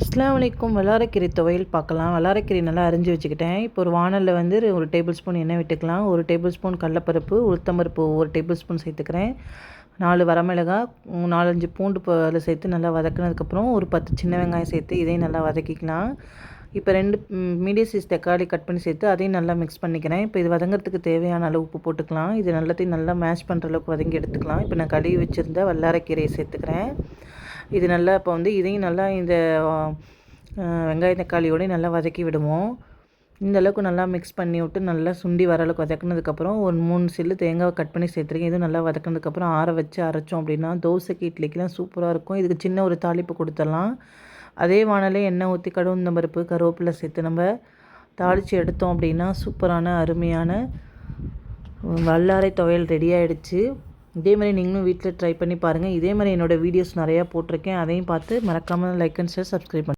அஸ்ஸலாமு அலைக்கும். வல்லாரக்கீரை துவையல் பார்க்கலாம். வல்லாரக்கீரை நல்லா அரிஞ்சு வச்சுக்கிட்டேன். இப்போ ஒரு வாணலில் வந்து 1 டேபிள் ஸ்பூன் எண்ணெய் விட்டுக்கலாம். 1 டேபிள் ஸ்பூன் கடலப்பருப்பு, உளுத்தம்பருப்பு 1 டேபிள் ஸ்பூன் சேர்த்துக்கிறேன். 4 வரமிளகாய், 4, 5 பூண்டு அதில் சேர்த்து நல்லா வதக்கினதுக்கப்புறம் ஒரு 10 சின்ன வெங்காயம் சேர்த்து இதையும் நல்லா வதக்கிக்கலாம். இப்போ 2 மீடியம் சைஸ் தக்காளி கட் பண்ணி சேர்த்து அதையும் நல்லா மிக்ஸ் பண்ணிக்கிறேன். இப்போ இது வதங்கிறதுக்கு தேவையான அளவு உப்பு போட்டுக்கலாம். இது எல்லாத்தையும் நல்லா மேஷ் பண்ணுற அளவுக்கு வதங்கி எடுத்துக்கலாம். இப்போ நான் கழுவி வச்சுருந்த வல்லாரக்கீரையை சேர்த்துக்கிறேன். இது நல்லா இப்போ வந்து இதையும் நல்லா இந்த வெங்காய தக்காளியோடய நல்லா வதக்கி விடுவோம். இந்த அளவுக்கு நல்லா மிக்ஸ் பண்ணி விட்டு நல்லா சுண்டி வர அளவுக்கு வதக்குனதுக்கப்புறம் ஒரு 3 சில்லு தேங்காவை கட் பண்ணி சேர்த்துருக்கேன். இதுவும் நல்லா வதக்குனதுக்கப்புறம் ஆற வச்சு அரைச்சோம் அப்படின்னா தோசைக்கு இட்லிக்கெலாம் சூப்பராக இருக்கும். இதுக்கு சின்ன ஒரு தாளிப்பு கொடுத்துடலாம். அதே வாணலே எண்ணெய் ஊற்றி கடுகுளுந்தம்பருப்பு கருவேப்பிலை சேர்த்து நம்ம தாளித்து எடுத்தோம் அப்படின்னா சூப்பரான அருமையான வல்லாரை துவையல் ரெடி ஆகிடுச்சு. இதே மாதிரி நீங்களும் வீட்டில் ட்ரை பண்ணி பாருங்கள். இதே மாதிரி என்னோடய வீடியோஸ் நிறையா போட்டிருக்கேன். அதையும் பார்த்து மறக்காமல் லைக் அண்ட் ஷேர் சப்ஸ்கிரைப் பண்ணுங்கள்.